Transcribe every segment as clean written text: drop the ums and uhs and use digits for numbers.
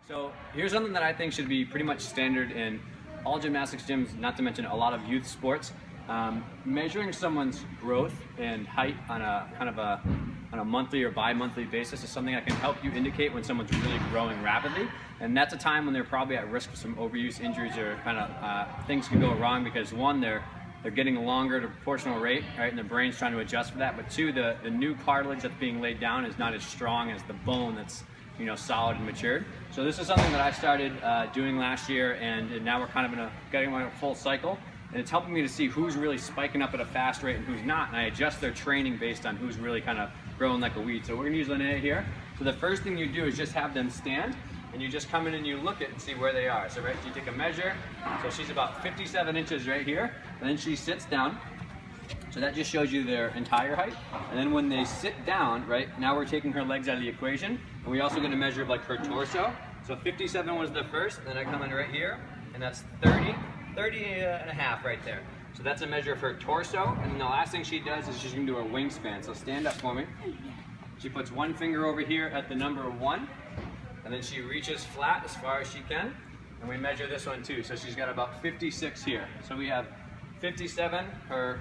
So here's something that I think should be pretty much standard in all gymnastics gyms, not to mention a lot of youth sports. Measuring someone's growth and height on a monthly or bi-monthly basis is something that can help you indicate when someone's really growing rapidly. And that's a time when they're probably at risk of some overuse injuries, or things can go wrong because one, they're getting longer at a proportional rate, right? And the brain's trying to adjust for that. But two, the new cartilage that's being laid down is not as strong as the bone that's solid and matured. So this is something that I started doing last year, and now we're getting on a full cycle. And it's helping me to see who's really spiking up at a fast rate and who's not. And I adjust their training based on who's really growing like a weed. So we're gonna use Linnea here. So the first thing you do is just have them stand, and you just come in and you look at and see where they are. So right, you take a measure. So she's about 57 inches right here. And then she sits down. So that just shows you their entire height. And then when they sit down, right, now we're taking her legs out of the equation. And we also get a measure of her torso. So 57 was the first, and then I come in right here, and that's 30 and a half right there. So that's a measure of her torso. And then the last thing she does is she's gonna do her wingspan. So stand up for me. She puts one finger over here at the number 1, and then she reaches flat as far as she can. And we measure this one too. So she's got about 56 here. So we have 57, her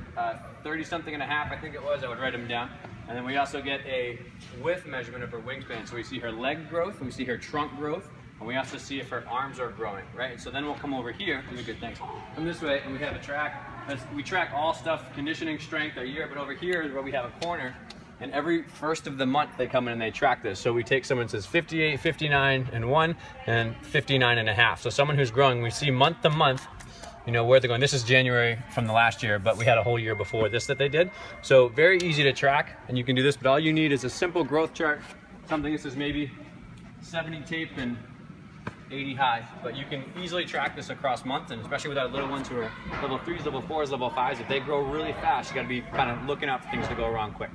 30 something and a half, I think it was, I would write them down. And then we also get a width measurement of her wingspan. So we see her leg growth, we see her trunk growth, and we also see if her arms are growing, right? And so then we'll come over here, good, thanks. Come this way, and we have a track. We track all stuff, conditioning, strength, a year, but over here is where we have a corner. And every first of the month they come in and they track this. So we take someone that says 58, 59 and 1, and 59 and a half. So someone who's growing, we see month to month, where they're going. This is January from the last year, but we had a whole year before this that they did. So very easy to track, and you can do this, but all you need is a simple growth chart, something that says maybe 70 tape and 80 high, but you can easily track this across months, and especially with our little ones who are level 3s, level 4s, level 5s, if they grow really fast, you gotta be looking out for things to go wrong quick.